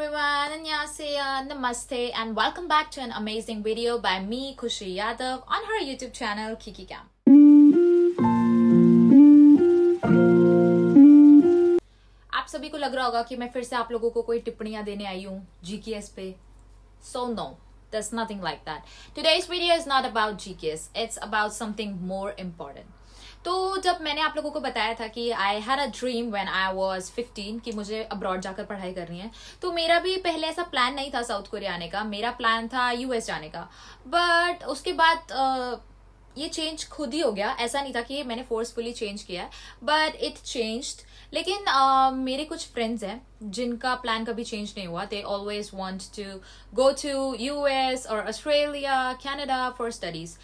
everyone, annyeonghaseyo, namaste, and welcome back to an amazing video by me, Khushi Yadav, on her YouTube channel, Kiki Cam. आप सभी को लग रहा होगा कि मैं फिर से आप लोगों को कोई टिप्पणियां देने आई हूँ GKS पे. So no, there's nothing like that. Today's video is not about GKS. It's about something more important. तो जब मैंने आप लोगों को बताया था कि I had a dream when I was 15 कि मुझे अब्रॉड जाकर पढ़ाई करनी है, तो मेरा भी पहले ऐसा प्लान नहीं था साउथ कोरिया आने का. मेरा प्लान था US जाने का. बट उसके बाद ये चेंज खुद ही हो गया. ऐसा नहीं था कि मैंने फोर्सफुली चेंज किया, बट इट चेंज्ड. लेकिन मेरे कुछ फ्रेंड्स हैं जिनका प्लान कभी चेंज नहीं हुआ. They always want to go to US और ऑस्ट्रेलिया, कनाडा फॉर स्टडीज.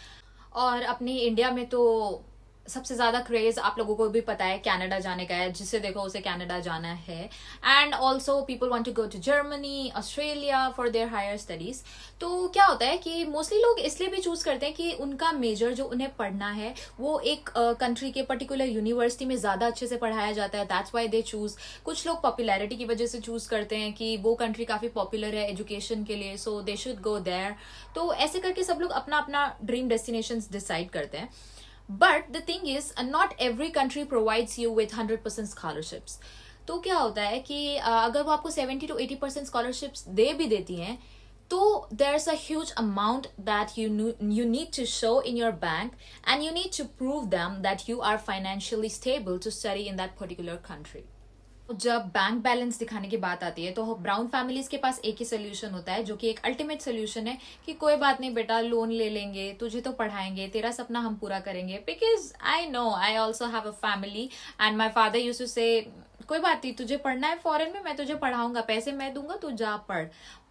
और अपने इंडिया में तो सबसे ज्यादा क्रेज आप लोगों को भी पता है कनाडा जाने का है. जिससे देखो उसे कनाडा जाना है. And also people want to go to Germany, Australia for their higher studies. तो क्या होता है कि मोस्टली लोग इसलिए भी चूज करते हैं कि उनका मेजर जो उन्हें पढ़ना है वो एक कंट्री के पर्टिकुलर यूनिवर्सिटी में ज्यादा अच्छे से पढ़ाया जाता है. That's why they choose. कुछ लोग पॉपुलैरिटी की वजह से चूज करते हैं कि वो कंट्री काफी पॉपुलर है एजुकेशन के लिए, सो दे शुड गो देयर. तो ऐसे करके सब लोग अपना अपना ड्रीम डेस्टिनेशन डिसाइड करते हैं. But the thing is, not every country provides you with 100% scholarships. तो क्या होता है कि अगर वो आपको 70 to 80% scholarships दे भी देती हैं, तो there's a huge amount that you need to show in your bank, and you need to prove them that you are financially stable to study in that particular country. जब bank balance दिखाने की बात आती है तो brown families के पास एक ही solution होता है, जो कि एक अल्टीमेट सोल्यूशन है कि कोई बात नहीं बेटा, लोन ले लेंगे, तुझे तो पढ़ाएंगे, तेरा सपना हम पूरा करेंगे. Because I know I also have a family and my father used to say कोई बात नहीं, तुझे पढ़ना है फॉरेन में, मैं तुझे पढ़ाऊंगा, पैसे मैं दूंगा, तू जा पढ़.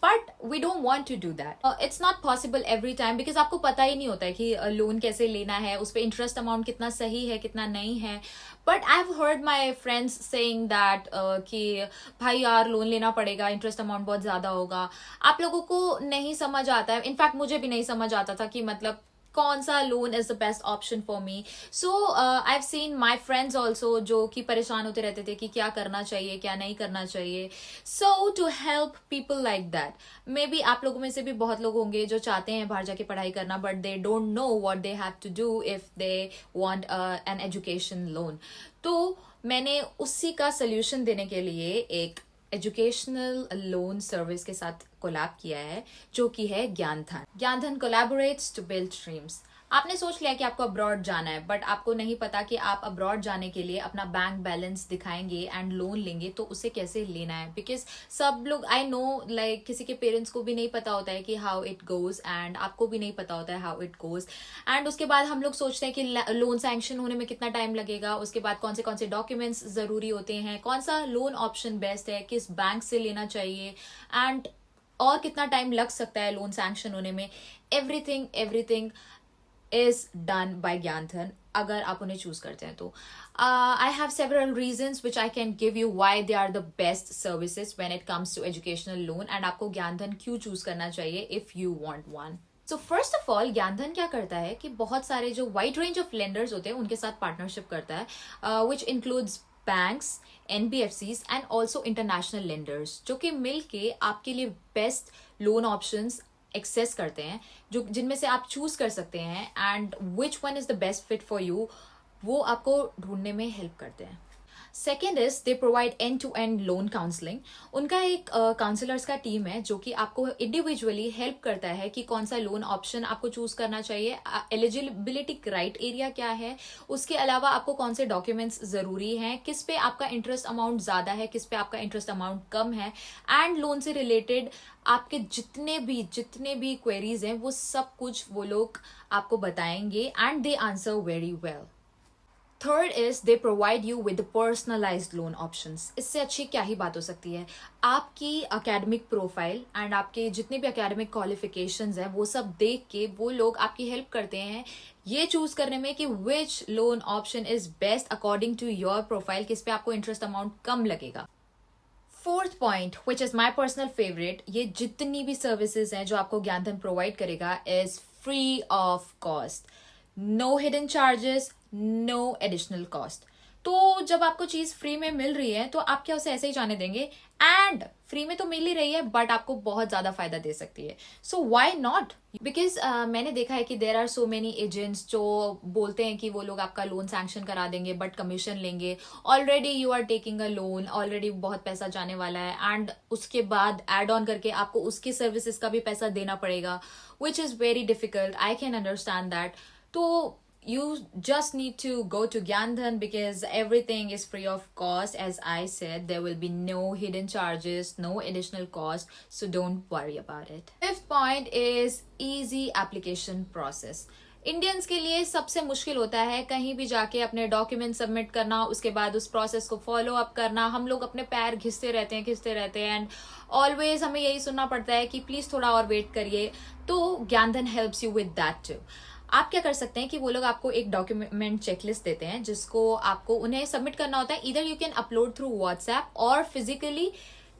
But we don't want to do that. It's not possible every time, because आपको पता ही नहीं होता है कि लोन कैसे लेना है, उस पर इंटरेस्ट अमाउंट कितना सही है कितना नहीं है. But I have heard my friends saying that कि भाई यार लोन लेना पड़ेगा, इंटरेस्ट अमाउंट बहुत ज्यादा होगा. आप लोगों को नहीं समझ आता है. इनफैक्ट मुझे भी नहीं समझ आता था कि मतलब कौन सा loan is the best option for me. So I have seen my friends also जो कि परेशान होते रहते थे कि क्या करना चाहिए क्या नहीं करना चाहिए. So to help people like that, maybe आप लोगों में से भी बहुत लोग होंगे जो चाहते हैं बाहर जाके पढ़ाई करना, but they don't know what they have to do if they want an education loan. तो मैंने उसी का सोल्यूशन देने के लिए एक एजुकेशनल लोन सर्विस के साथ कोलैब किया है, जो कि है Gyandhan. Gyandhan कोलैबोरेट्स to build dreams. आपने सोच लिया कि आपको अब्रॉड जाना है, बट आपको नहीं पता कि आप अब्रॉड जाने के लिए अपना बैंक बैलेंस दिखाएंगे एंड लोन लेंगे तो उसे कैसे लेना है. बिकॉज सब लोग, आई नो लाइक किसी के पेरेंट्स को भी नहीं पता होता है कि हाउ इट गोज, एंड आपको भी नहीं पता होता है हाउ इट गोज. एंड उसके बाद हम लोग सोचते हैं कि लोन सैंक्शन होने में कितना टाइम लगेगा, उसके बाद कौन से डॉक्यूमेंट्स जरूरी होते हैं, कौन सा लोन ऑप्शन बेस्ट है, किस बैंक से लेना चाहिए, एंड और कितना टाइम लग सकता है लोन सैंक्शन होने में. Everything is done by Gyanthan अगर आप उन्हें चूज करते हैं तो. I have several reasons which I can give you why they are the best services when it comes to educational loan, and आपको ज्ञानधन क्यों चूज करना चाहिए if you want one. So first of all, Gyandhan क्या करता है कि बहुत सारे जो वाइड रेंज ऑफ लेंडर्स होते हैं उनके साथ पार्टनरशिप करता है, which includes banks, NBFCs and also international lenders, जो कि मिल के आपके लिए बेस्ट लोन ऑप्शंस एक्सेस करते हैं, जो जिनमें से आप चूज कर सकते हैं, and which one is the best fit for you, वो आपको ढूंढने में हेल्प करते हैं. Second is they provide end to end loan counselling. उनका एक काउंसलर्स का टीम है जो कि आपको इंडिविजुअली हेल्प करता है कि कौन सा लोन ऑप्शन आपको चूज करना चाहिए, एलिजिबिलिटी क्राइटेरिया क्या है, उसके अलावा आपको कौन से डॉक्यूमेंट्स जरूरी हैं, किस पे आपका इंटरेस्ट अमाउंट ज्यादा है, किस पे आपका इंटरेस्ट अमाउंट कम है, एंड लोन से रिलेटेड आपके जितने भी क्वेरीज हैं वो सब कुछ वो लोग आपको बताएंगे, and they answer very well. Third is they provide you with personalised loan options. इससे अच्छी क्या ही बात हो सकती है. आपकी एकेडमिक प्रोफाइल एंड आपके जितने भी एकेडमिक क्वालिफिकेशंस हैं वो सब देख के वो लोग आपकी हेल्प करते हैं ये चूज करने में कि which loan option is best according to your profile, किस पे आपको इंटरेस्ट अमाउंट कम लगेगा. Fourth point which is my personal favourite, ये जितनी भी सर्विसेज हैं जो आपको ज्ञानधन प्रोवाइड करेगा is free of cost. No hidden charges, no additional cost. तो जब आपको चीज फ्री में मिल रही है तो आप क्या उसे ऐसे ही जाने देंगे? एंड फ्री में तो मिल ही रही है बट आपको बहुत ज्यादा फायदा दे सकती है, सो व्हाई नॉट? बिकॉज मैंने देखा है कि there are so many agents जो बोलते हैं कि वो लोग आपका लोन सैंक्शन करा देंगे बट कमीशन लेंगे। Already you are taking a loan, already बहुत पैसा जाने वाला है एंड उसके बाद एड ऑन करके आपको उसकी सर्विसेज का भी पैसा देना पड़ेगा, which is very difficult. I can understand that. तो you just need to go to Gyandhan because everything is free of cost. As I said, there will be no hidden charges, no additional cost, so don't worry about it. Fifth point is easy application process. Indians के लिए सबसे मुश्किल होता है कहीं भी जाके अपने डॉक्यूमेंट सबमिट करना, उसके बाद उस प्रोसेस को फॉलो अप करना। हम लोग अपने पैर घिसते रहते हैं एंड ऑलवेज हमें यही सुनना पड़ता है कि प्लीज थोड़ा और वेट करिए। तो Gyandhan helps you with that too. आप क्या कर सकते हैं कि वो लोग आपको एक डॉक्यूमेंट चेकलिस्ट देते हैं जिसको आपको उन्हें सबमिट करना होता है। इधर you can upload through WhatsApp और physically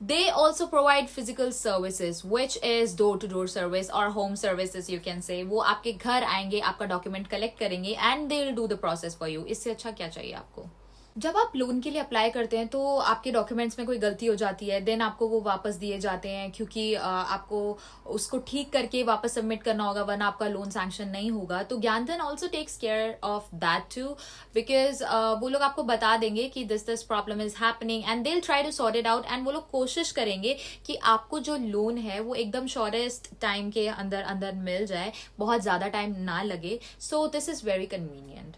they also provide physical services which is door to door service or home services you can say। वो आपके घर आएंगे, आपका डॉक्यूमेंट कलेक्ट करेंगे and they will do the process for you। इससे अच्छा क्या चाहिए आपको? जब आप लोन के लिए अप्लाई करते हैं तो आपके डॉक्यूमेंट्स में कोई गलती हो जाती है, देन आपको वो वापस दिए जाते हैं क्योंकि आपको उसको ठीक करके वापस सबमिट करना होगा वरना आपका लोन सैंक्शन नहीं होगा। तो Gyandhan also takes care of that too because वो लोग आपको बता देंगे कि this problem is happening and they will try to sort it out and वो लोग कोशिश करेंगे कि आपको जो लोन है वो एकदम शॉर्टेस्ट टाइम के अंदर अंदर मिल जाए, बहुत ज्यादा टाइम ना लगे। So this is very convenient.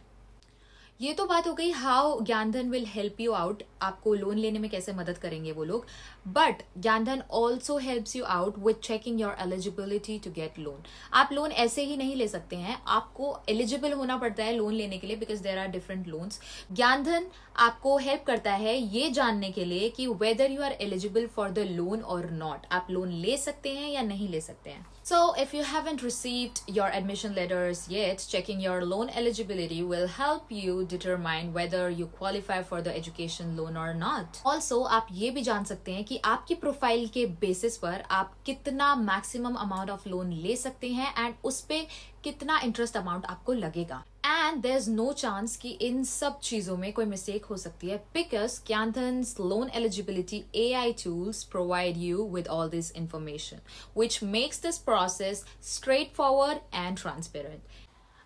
ये तो बात हो गई how Gyandhan will help you out, आपको लोन लेने में कैसे मदद करेंगे वो लोग। But Gyandhan also helps you out with checking your eligibility to get loan. आप लोन ऐसे ही नहीं ले सकते हैं, आपको एलिजिबल होना पड़ता है लोन लेने के लिए because there are different loans. Gyandhan आपको हेल्प करता है ये जानने के लिए कि whether you are eligible for the loan और नॉट, आप लोन ले सकते हैं या नहीं ले सकते हैं। So if you haven't received your admission letters yet, checking your loan eligibility will help you determine whether you qualify for the education loan or not. Also, आप ये भी जान सकते हैं कि आपकी प्रोफाइल के बेसिस पर आप कितना मैक्सिमम अमाउंट ऑफ लोन ले सकते हैं एंड उस पे कितना इंटरेस्ट अमाउंट आपको लगेगा। And there is no chance कि इन सब चीजों में कोई मिस्टेक हो सकती है because Gyandhan's loan eligibility AI tools provide you with all this information, which makes this process straightforward and transparent.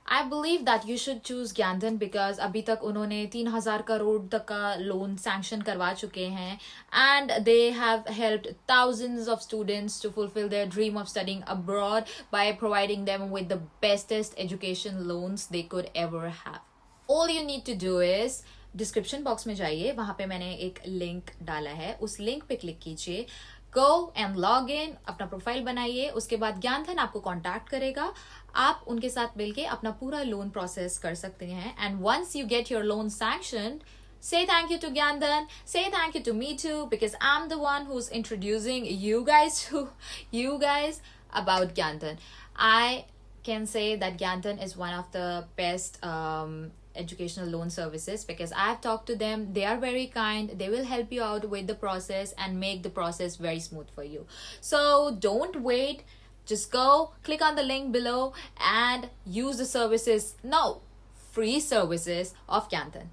I believe that you should choose Gyandhan because अभी तक उन्होंने 3,000 करोड़ तक का लोन सैंक्शन करवा चुके हैं and they have helped thousands of students to fulfill their dream of studying abroad by providing them with the bestest education loans they could ever have. All you need to do is description box में जाइए, वहां पे मैंने एक link डाला है, उस link पे क्लिक कीजिए, गो एंड लॉग इन, अपना प्रोफाइल बनाइए। उसके बाद ज्ञानधन आपको कांटेक्ट करेगा, आप उनके साथ मिलके अपना पूरा लोन प्रोसेस कर सकते हैं and once you get your loan sanctioned, say thank you to Gyandhan, say thank you to me too because I'm the one who's introducing you guys about Gyandhan. I can say that Gyandhan is one of the best educational loan services because I've talked to them. They are very kind, they will help you out with the process and make the process very smooth for you. So don't wait, just go click on the link below and use the services, no, free services of Gyandhan.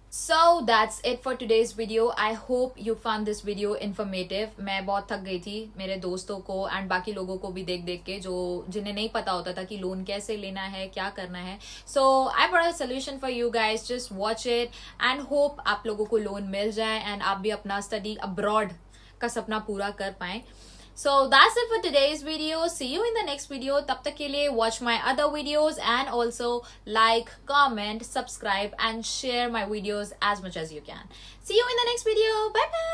So that's it for today's video. I hope you found this video informative. मैं बहुत थक गई थी मेरे दोस्तों को and बाकी लोगों को भी देख देख के जो जिन्हें नहीं पता होता था कि लोन कैसे लेना है, क्या करना है। So I brought a solution for you guys. Just watch it and hope आप लोगों को लोन मिल जाए एंड आप भी अपना स्टडी अब्रॉड का सपना पूरा कर पाएं। So that's it for today's video. See you in the next video. तब तक के लिए watch my other videos and also like, comment, subscribe and share my videos as much as you can. See you in the next video. Bye bye.